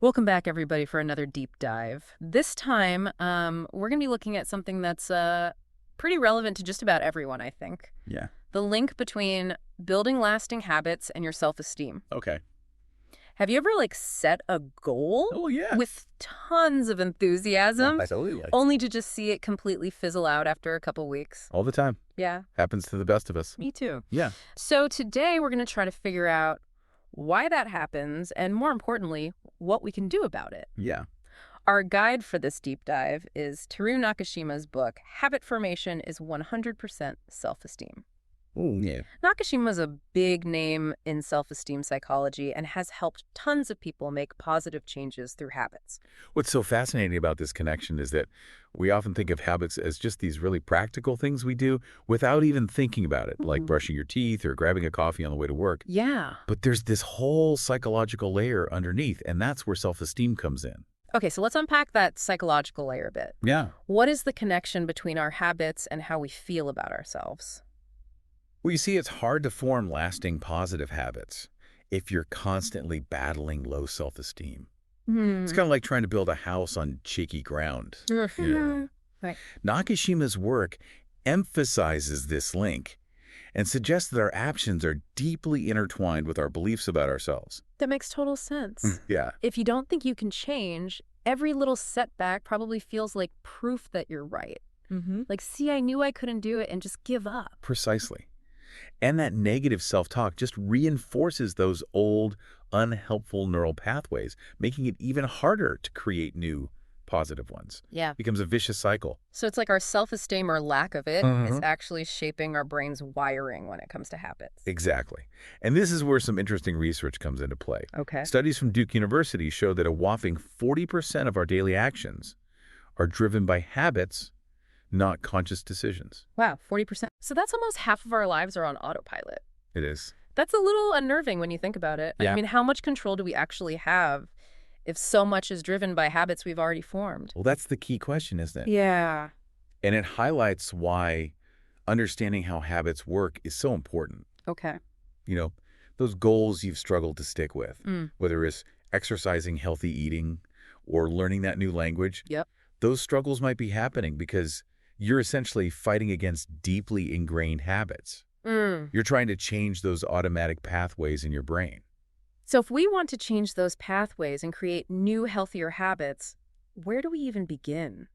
Welcome back, everybody, for another deep dive. This time, we're going to be looking at something that's pretty relevant to just about everyone, I think. Yeah. The link between building lasting habits and your self-esteem. Okay. Have you ever, set a goal Oh, yeah. with tons of enthusiasm, Absolutely. only to just see it completely fizzle out after a couple weeks? All the time. Yeah, Happens to the best of us. me too. Yeah. So today, we're going to try to figure out why that happens, and more importantly, what we can do about it. Yeah. Our guide for this deep dive is Taru Nakashima's book, Habit Formation is 100% Self-Esteem. Oh, yeah. Nakashima's a big name in self-esteem psychology and has helped tons of people make positive changes through habits. What's so fascinating about this connection is that we often think of habits as just these really practical things we do without even thinking about it, like brushing your teeth or grabbing a coffee on the way to work. Yeah. But there's this whole psychological layer underneath, and that's where self-esteem comes in. Okay, so let's unpack that psychological layer a bit. Yeah. What is the connection between our habits and how we feel about ourselves? Well, you see, it's hard to form lasting positive habits if you're constantly battling low self-esteem. It's kind of like trying to build a house on shaky ground. Yeah. Right. Nakashima's work emphasizes this link and suggests that our actions are deeply intertwined with our beliefs about ourselves. That makes total sense. Yeah, If you don't think you can change, every little setback probably feels like proof that you're right. Like, see, I knew I couldn't do it, and just give up. precisely. And that negative self-talk just reinforces those old, unhelpful neural pathways, making it even harder to create new, positive ones. Yeah. It becomes a vicious cycle. So it's like our self-esteem or lack of it is actually shaping our brain's wiring when it comes to habits. Exactly. And this is where some interesting research comes into play. Okay. Studies from Duke University show that a whopping 40% of our daily actions are driven by habits, not conscious decisions. Wow, 40%. So that's almost half of our lives are on autopilot. It is. That's a little unnerving when you think about it. Yeah. I mean, how much control do we actually have if so much is driven by habits we've already formed? Well, that's the key question, isn't it? Yeah. And it highlights why understanding how habits work is so important. Okay. You know, those goals you've struggled to stick with, Mm. whether it's exercising, healthy eating, or learning that new language, Yep. those struggles might be happening because you're essentially fighting against deeply ingrained habits. You're trying to change those automatic pathways in your brain. So if we want to change those pathways and create new, healthier habits, where do we even begin?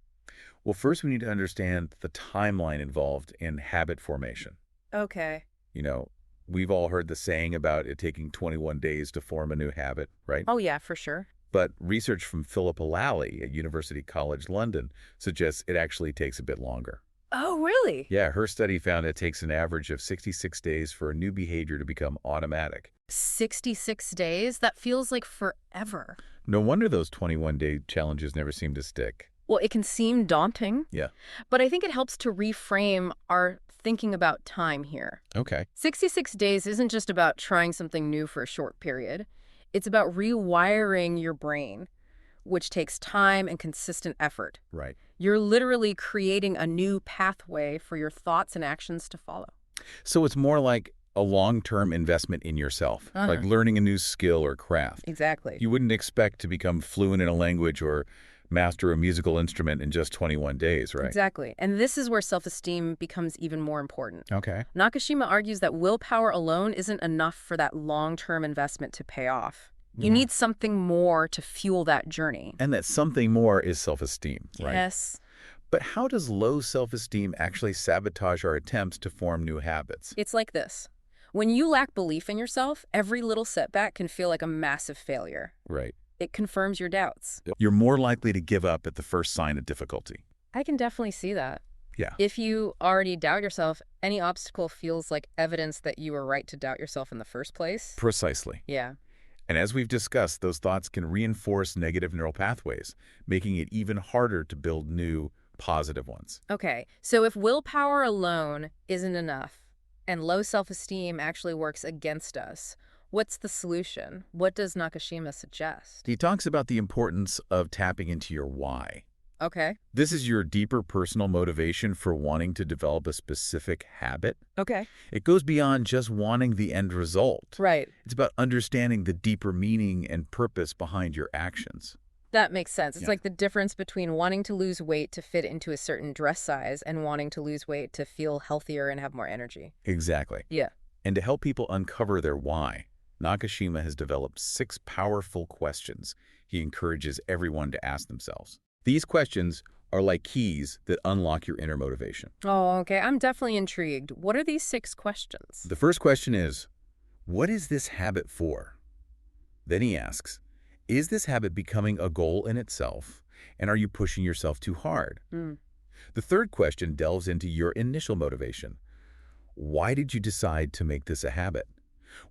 Well, first we need to understand the timeline involved in habit formation. Okay. You know, we've all heard the saying about it taking 21 days to form a new habit, right? Oh, yeah, for sure. But research from Philippa Lally at University College London suggests it actually takes a bit longer. Oh, really? Yeah, her study found it takes an average of 66 days for a new behavior to become automatic. 66 days? That feels like forever. No wonder those 21-day challenges never seem to stick. Well, it can seem daunting. Yeah. But I think it helps to reframe our thinking about time here. Okay. 66 days isn't just about trying something new for a short period. It's about rewiring your brain, which takes time and consistent effort. Right. You're literally creating a new pathway for your thoughts and actions to follow. So it's more like a long-term investment in yourself, like learning a new skill or craft. Exactly. You wouldn't expect to become fluent in a language or master a musical instrument in just 21 days, right? Exactly. And this is where self-esteem becomes even more important. Okay. Nakashima argues that willpower alone isn't enough for that long-term investment to pay off. You need something more to fuel that journey. And that something more is self-esteem, right? Yes. But how does low self-esteem actually sabotage our attempts to form new habits? It's like this. When you lack belief in yourself, every little setback can feel like a massive failure. Right. It confirms your doubts. You're more likely to give up at the first sign of difficulty. I can definitely see that. Yeah. If you already doubt yourself, any obstacle feels like evidence that you were right to doubt yourself in the first place. Precisely. Yeah. And as we've discussed, those thoughts can reinforce negative neural pathways, making it even harder to build new, positive ones. Okay, so if willpower alone isn't enough, and low self-esteem actually works against us, what's the solution? What does Nakashima suggest? He talks about the importance of tapping into your why. Okay. This is your deeper personal motivation for wanting to develop a specific habit. Okay. It goes beyond just wanting the end result. Right. It's about understanding the deeper meaning and purpose behind your actions. That makes sense. It's Yeah, like the difference between wanting to lose weight to fit into a certain dress size and wanting to lose weight to feel healthier and have more energy. exactly. Yeah. And to help people uncover their why, Nakashima has developed 6 powerful questions he encourages everyone to ask themselves. These questions are like keys that unlock your inner motivation. Oh, okay. I'm definitely intrigued. What are these 6 questions? The first question is, what is this habit for? Then he asks, is this habit becoming a goal in itself? And are you pushing yourself too hard? Mm, The third question delves into your initial motivation. Why did you decide to make this a habit?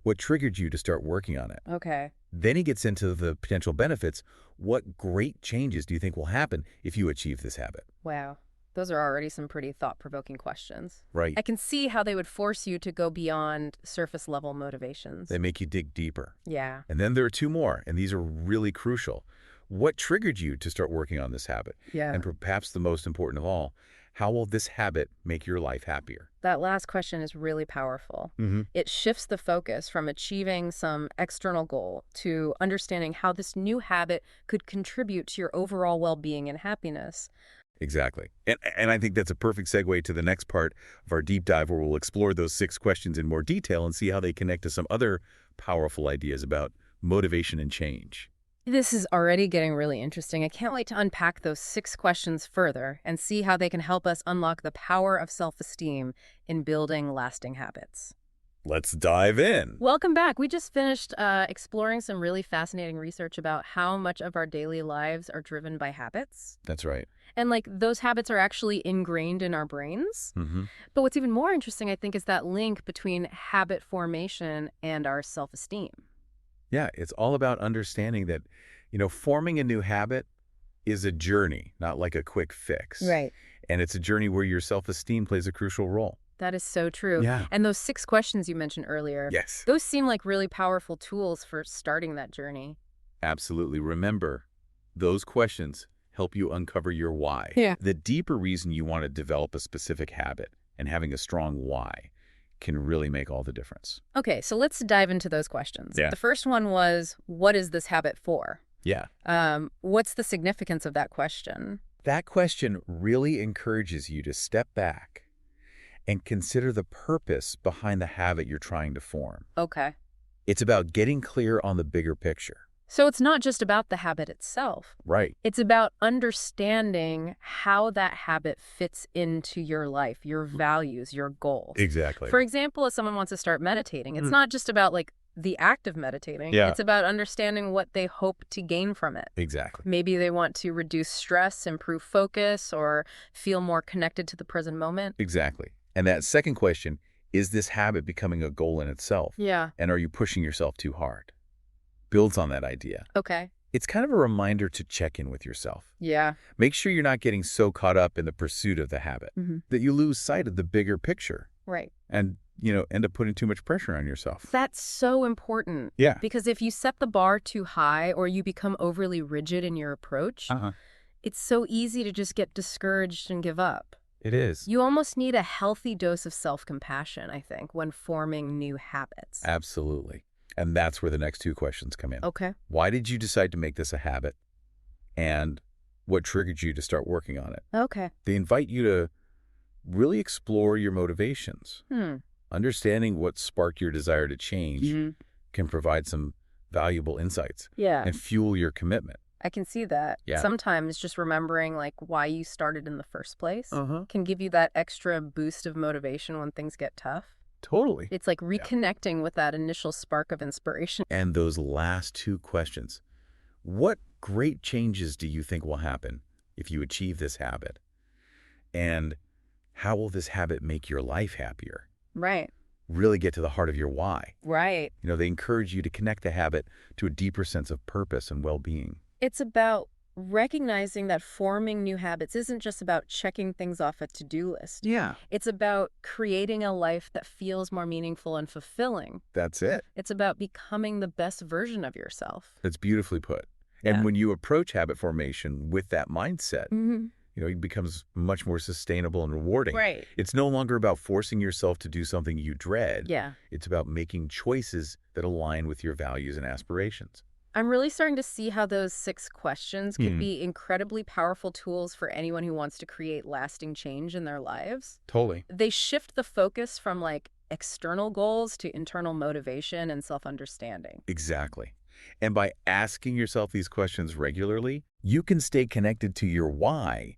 What triggered you to start working on it? okay. Then he gets into the potential benefits. What great changes do you think will happen if you achieve this habit? Wow. Those are already some pretty thought-provoking questions. Right. I can see how they would force you to go beyond surface-level motivations. They make you dig deeper. Yeah. And then there are 2 more, and these are really crucial. What triggered you to start working on this habit? Yeah. And perhaps the most important of all, how will this habit make your life happier? That last question is really powerful. Mm-hmm. It shifts the focus from achieving some external goal to understanding how this new habit could contribute to your overall well-being and happiness. Exactly. And I think that's a perfect segue to the next part of our deep dive, where we'll explore those 6 questions in more detail and see how they connect to some other powerful ideas about motivation and change. This is already getting really interesting. I can't wait to unpack those 6 questions further and see how they can help us unlock the power of self-esteem in building lasting habits. Let's dive in. Welcome back. We just finished exploring some really fascinating research about how much of our daily lives are driven by habits. That's right. And like those habits are actually ingrained in our brains. Mm-hmm. But what's even more interesting, I think, is that link between habit formation and our self-esteem. Yeah, it's all about understanding that, forming a new habit is a journey, not like a quick fix. Right. And it's a journey where your self-esteem plays a crucial role. That is so true. Yeah. And those 6 questions you mentioned earlier, Yes. those seem like really powerful tools for starting that journey. Absolutely. Remember, those questions help you uncover your why. Yeah. The deeper reason you want to develop a specific habit, and having a strong why can really make all the difference. Okay, so let's dive into those questions. Yeah. The first one was, what is this habit for? Yeah. What's the significance of that question? That question really encourages you to step back and consider the purpose behind the habit you're trying to form. Okay. It's about getting clear on the bigger picture. So it's not just about the habit itself. Right. It's about understanding how that habit fits into your life, your values, your goals. Exactly. For example, if someone wants to start meditating, it's not just about like the act of meditating. Yeah. It's about understanding what they hope to gain from it. Exactly. Maybe they want to reduce stress, improve focus, or feel more connected to the present moment. Exactly. And that second question, is this habit becoming a goal in itself? Yeah. And are you pushing yourself too hard? Builds on that idea. Okay. It's kind of a reminder to check in with yourself. Yeah. Make sure you're not getting so caught up in the pursuit of the habit that you lose sight of the bigger picture Right. and, end up putting too much pressure on yourself. That's so important. Yeah. Because if you set the bar too high or you become overly rigid in your approach, it's so easy to just get discouraged and give up. It is. You almost need a healthy dose of self-compassion, I think, when forming new habits. Absolutely. And that's where the next 2 questions come in. Okay. Why did you decide to make this a habit? And what triggered you to start working on it? Okay. They invite you to really explore your motivations. Understanding what sparked your desire to change can provide some valuable insights Yeah. and fuel your commitment. I can see that. Yeah. Sometimes just remembering like why you started in the first place can give you that extra boost of motivation when things get tough. Totally. It's like reconnecting with that initial spark of inspiration. And those last 2 questions, what great changes do you think will happen if you achieve this habit? And how will this habit make your life happier? Right. Really get to the heart of your why. Right. They encourage you to connect the habit to a deeper sense of purpose and well-being. It's about recognizing that forming new habits isn't just about checking things off a to-do list. Yeah. It's about creating a life that feels more meaningful and fulfilling. That's it. It's about becoming the best version of yourself. That's beautifully put. And Yeah. when you approach habit formation with that mindset, Hmm. it becomes much more sustainable and rewarding. Right. It's no longer about forcing yourself to do something you dread. Yeah. It's about making choices that align with your values and aspirations. I'm really starting to see how those 6 questions could Hmm. be incredibly powerful tools for anyone who wants to create lasting change in their lives. Totally. They shift the focus from like external goals to internal motivation and self-understanding. Exactly. And by asking yourself these questions regularly, you can stay connected to your why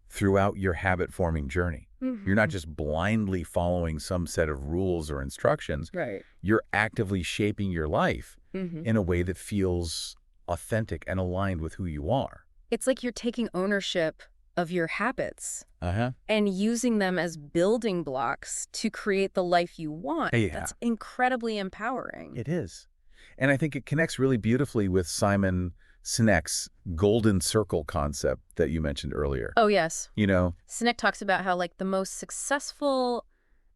throughout your habit-forming journey. You're not Mhm. just blindly following some set of rules or instructions. Right. You're actively shaping your life Hmm. in a way that feels authentic and aligned with who you are. It's like you're taking ownership of your habits Uh-huh. and using them as building blocks to create the life you want. Yeah, That's incredibly empowering. it is. And I think it connects really beautifully with Simon Sinek's golden circle concept that you mentioned earlier. Oh, yes. You know, Sinek talks about how like the most successful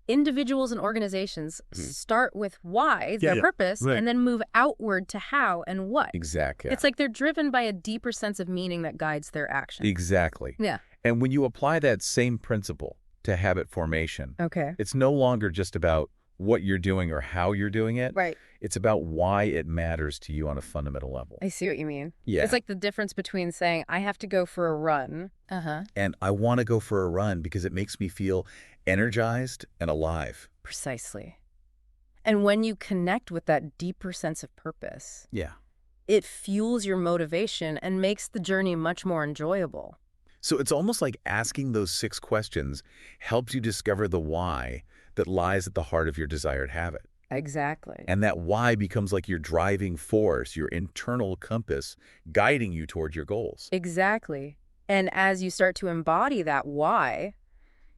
individuals and organizations Mhm. start with why, Yeah, their yeah. purpose, Right. and then move outward to how and what. Exactly. It's like they're driven by a deeper sense of meaning that guides their action. Exactly. Yeah. And when you apply that same principle to habit formation, Okay. it's no longer just about what you're doing or how you're doing it. Right. It's about why it matters to you on a fundamental level. I see what you mean. Yeah. It's like the difference between saying, I have to go for a run. Uh-huh. And I want to go for a run because it makes me feel energized and alive. Precisely. And when you connect with that deeper sense of purpose, Yeah. it fuels your motivation and makes the journey much more enjoyable. So it's almost like asking those 6 questions helps you discover the why that lies at the heart of your desired habit. Exactly. And that why becomes like your driving force, your internal compass, guiding you toward your goals. Exactly. And as you start to embody that why,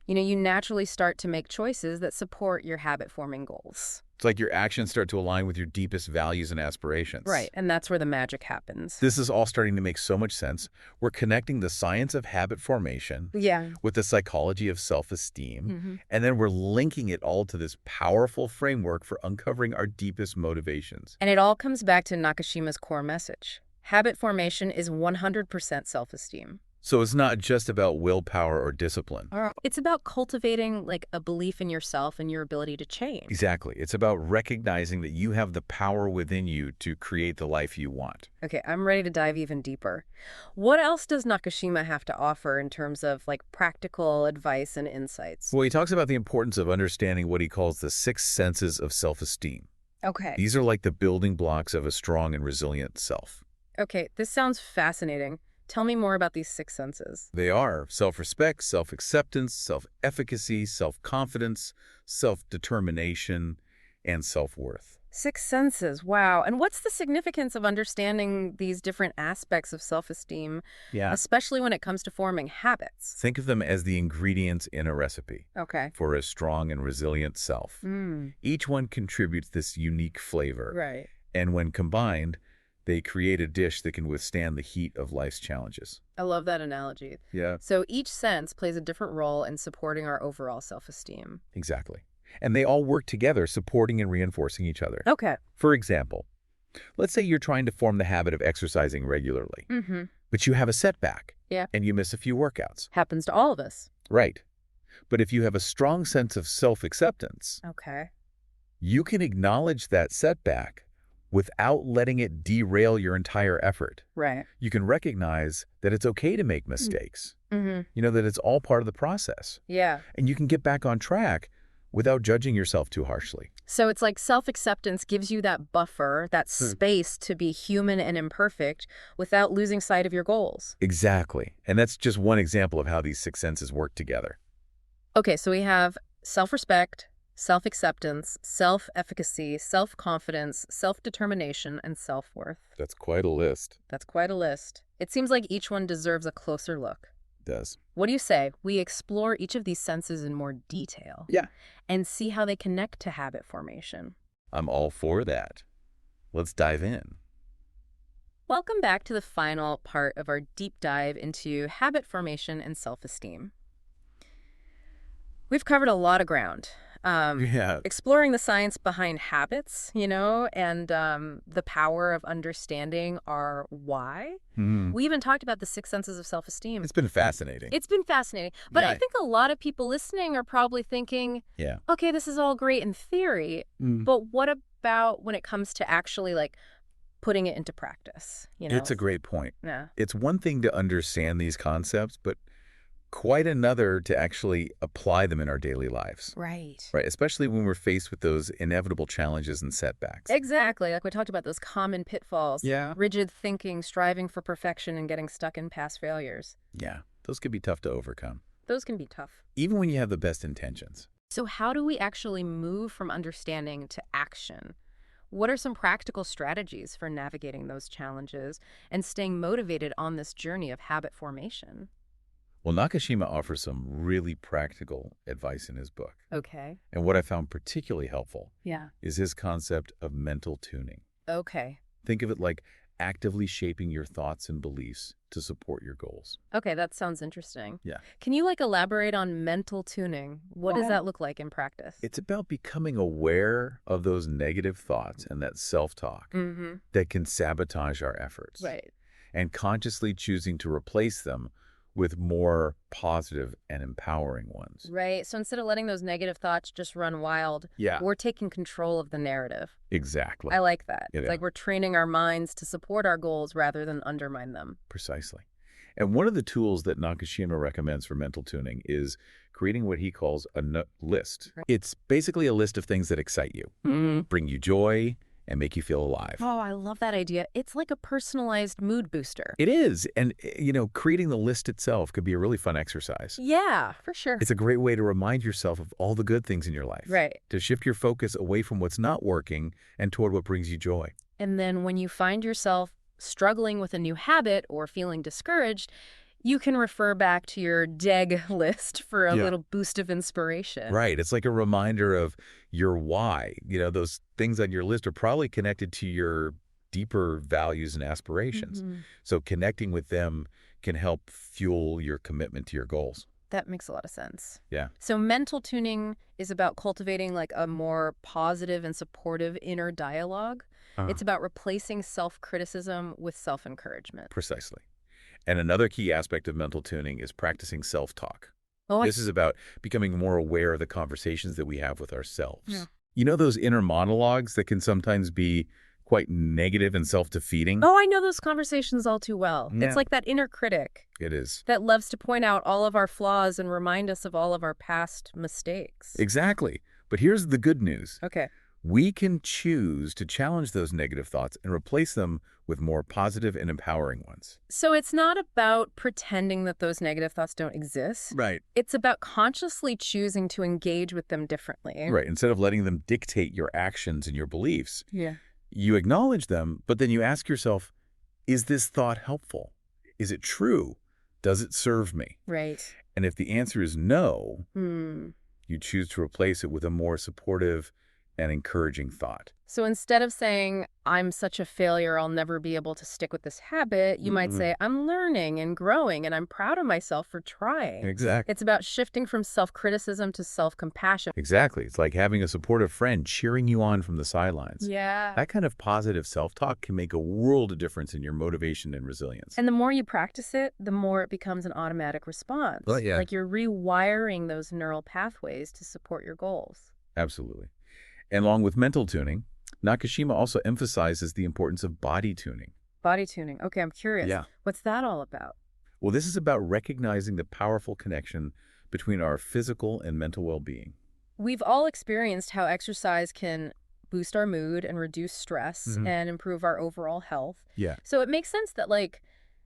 you naturally start to make choices that support your habit-forming goals. It's like your actions start to align with your deepest values and aspirations. Right, and that's where the magic happens. This is all starting to make so much sense. We're connecting the science of habit formation Yeah. with the psychology of self-esteem, Hmm. and then we're linking it all to this powerful framework for uncovering our deepest motivations. And it all comes back to Nakashima's core message. Habit formation is 100% self-esteem. So it's not just about willpower or discipline. It's about cultivating like a belief in yourself and your ability to change. Exactly. It's about recognizing that you have the power within you to create the life you want. Okay, I'm ready to dive even deeper. What else does Nakashima have to offer in terms of like practical advice and insights? Well, he talks about the importance of understanding what he calls the 6 senses of self-esteem. Okay. These are like the building blocks of a strong and resilient self. Okay, this sounds fascinating. Tell me more about these 6 senses. They are self-respect, self-acceptance, self-efficacy, self-confidence, self-determination, and self-worth. 6 senses, wow. And what's the significance of understanding these different aspects of self-esteem, Yeah. especially when it comes to forming habits? Think of them as the ingredients in a recipe Okay. for a strong and resilient self. Each one contributes this unique flavor. Right. And when combined, they create a dish that can withstand the heat of life's challenges. I love that analogy. Yeah, So each sense plays a different role in supporting our overall self-esteem. exactly. And they all work together, supporting and reinforcing each other. Okay. For example, let's say you're trying to form the habit of exercising regularly, Mm-hmm. but you have a setback. Yeah. And you miss a few workouts. Happens to all of us. Right. But if you have a strong sense of self-acceptance, Okay. you can acknowledge that setback without letting it derail your entire effort. Right. You can recognize that it's okay to make mistakes, Mm-hmm. that it's all part of the process. Yeah. And you can get back on track without judging yourself too harshly. So it's like self-acceptance gives you that buffer, that space to be human and imperfect without losing sight of your goals. Exactly. And that's just one example of how these 6 senses work together. Okay, so we have self-respect, self-acceptance, self-efficacy, self-confidence, self-determination, and self-worth. That's quite a list. That's quite a list. It seems like each one deserves a closer look. It does. What do you say? We explore each of these senses in more detail. Yeah. And see how they connect to habit formation. I'm all for that. Let's dive in. Welcome back to the final part of our deep dive into habit formation and self-esteem. We've covered a lot of ground. Yeah. Exploring the science behind habits, and the power of understanding our why. Hmm. We even talked about the six senses of self-esteem. It's been fascinating. It's been fascinating. But I Yeah. think a lot of people listening are probably thinking, Yeah. okay, this is all great in theory, Mm. but what about when it comes to actually like putting it into practice, It's a great point. Yeah. It's one thing to understand these concepts, but quite another to actually apply them in our daily lives, Right. right? Especially when we're faced with those inevitable challenges and setbacks. Exactly. Like we talked about those common pitfalls, Yeah. rigid thinking, striving for perfection, and getting stuck in past failures. Yeah, those can be tough to overcome, Those can be tough. even when you have the best intentions. So how do we actually move from understanding to action? What are some practical strategies for navigating those challenges and staying motivated on this journey of habit formation? Well, Nakashima offers some really practical advice in his book. Okay. And what I found particularly helpful Yeah. is his concept of mental tuning. Okay. Think of it like actively shaping your thoughts and beliefs to support your goals. Okay, that sounds interesting. Yeah. Can you elaborate on mental tuning? What does that look like in practice? It's about becoming aware of those negative thoughts and that self-talk Mm-hmm. that can sabotage our efforts. Right. And consciously choosing to replace them with more positive and empowering ones. Right. So instead of letting those negative thoughts just run wild, Yeah, we're taking control of the narrative. exactly. I like that. You It's know. like we're training our minds to support our goals rather than undermine them. Precisely. And one of the tools that Nakashima recommends for mental tuning is creating what he calls a list. Right. It's basically a list of things that excite you, bring you joy, and make you feel alive. Oh, I love that idea. It's like a personalized mood booster. It is. And, creating the list itself could be a really fun exercise. Yeah, for sure. It's a great way to remind yourself of all the good things in your life. Right. To shift your focus away from what's not working and toward what brings you joy. And then when you find yourself struggling with a new habit or feeling discouraged, you can refer back to your DEG list for a Yeah. little boost of inspiration. Right. It's like a reminder of your why. Those things on your list are probably connected to your deeper values and aspirations. Mhm. So connecting with them can help fuel your commitment to your goals. That makes a lot of sense. Yeah. So mental tuning is about cultivating a more positive and supportive inner dialogue. It's about replacing self-criticism with self-encouragement. Precisely. And another key aspect of mental tuning is practicing self-talk. Oh, This is about becoming more aware of the conversations that we have with ourselves. Yeah. Those inner monologues that can sometimes be quite negative and self-defeating? I know those conversations all too well. Yeah. It's like that inner critic It is. that loves to point out all of our flaws and remind us of all of our past mistakes. Exactly. But here's the good news. Okay. We can choose to challenge those negative thoughts and replace them with more positive and empowering ones. So it's not about pretending that those negative thoughts don't exist. Right. It's about consciously choosing to engage with them differently. Right. Instead of letting them dictate your actions and your beliefs, Yeah. you acknowledge them, but then you ask yourself, is this thought helpful? Is it true? Does it serve me? Right. And if the answer is no, Hmm. you choose to replace it with a more supportive and encouraging thought. So instead of saying, I'm such a failure, I'll never be able to stick with this habit, you might say, I'm learning and growing and I'm proud of myself for trying. Exactly. It's about shifting from self-criticism to self-compassion. Exactly. It's like having a supportive friend cheering you on from the sidelines. Yeah. That kind of positive self-talk can make a world of difference in your motivation and resilience. And the more you practice it, the more it becomes an automatic response. Well, yeah. Like you're rewiring those neural pathways to support your goals. Absolutely. And along with mental tuning, Nakashima also emphasizes the importance of body tuning. Body tuning. Okay, I'm curious. Yeah. What's that all about? Well, this is about recognizing the powerful connection between our physical and mental well-being. We've all experienced how exercise can boost our mood and reduce stress and improve our overall health. Yeah. So it makes sense that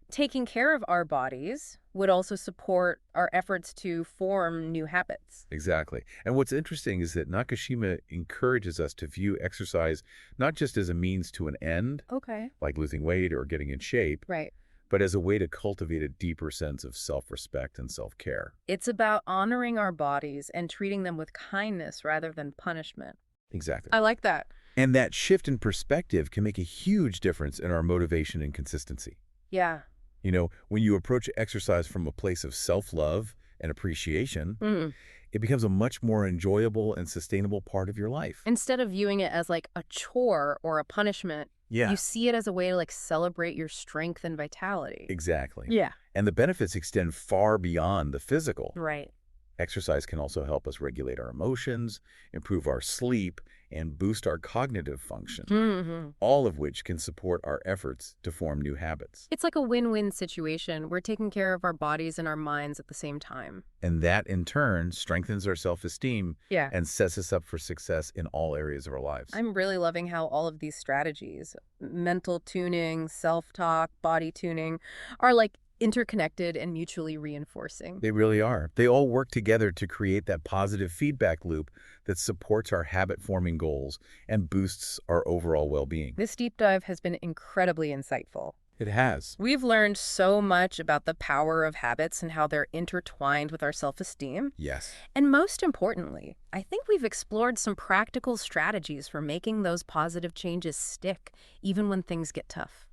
taking care of our bodies would also support our efforts to form new habits. Exactly. And what's interesting is that Nakashima encourages us to view exercise not just as a means to an end, Okay. like losing weight or getting in shape, Right. but as a way to cultivate a deeper sense of self-respect and self-care. It's about honoring our bodies and treating them with kindness rather than punishment. Exactly. I like that. And that shift in perspective can make a huge difference in our motivation and consistency. Yeah. When you approach exercise from a place of self-love and appreciation, Mm. it becomes a much more enjoyable and sustainable part of your life. Instead of viewing it as like a chore or a punishment, you Yeah, see it as a way to like celebrate your strength and vitality. exactly. Yeah. And the benefits extend far beyond the physical. Right. Exercise can also help us regulate our emotions, improve our sleep, and boost our cognitive function, Hmm. all of which can support our efforts to form new habits. It's like a win-win situation. We're taking care of our bodies and our minds at the same time. And that, in turn, strengthens our self-esteem Yeah. and sets us up for success in all areas of our lives. I'm really loving how all of these strategies, mental tuning, self-talk, body tuning, are like interconnected and mutually reinforcing. They really are. They all work together to create that positive feedback loop that supports our habit-forming goals and boosts our overall well-being. This deep dive has been incredibly insightful. It has. We've learned so much about the power of habits and how they're intertwined with our self-esteem. Yes. And most importantly, I think we've explored some practical strategies for making those positive changes stick, even when things get tough.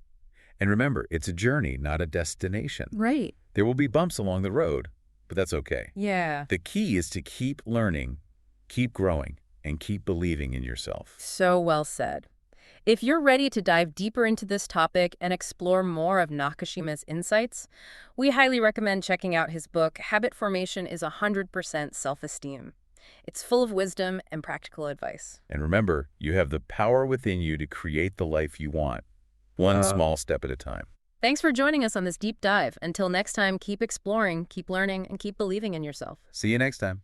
And remember, it's a journey, not a destination. Right. There will be bumps along the road, but that's okay. Yeah. The key is to keep learning, keep growing, and keep believing in yourself. So well said. If you're ready to dive deeper into this topic and explore more of Nakashima's insights, we highly recommend checking out his book, Habit Formation is 100% Self-Esteem. It's full of wisdom and practical advice. And remember, you have the power within you to create the life you want, one small step at a time. Thanks for joining us on this deep dive. Until next time, keep exploring, keep learning, and keep believing in yourself. See you next time.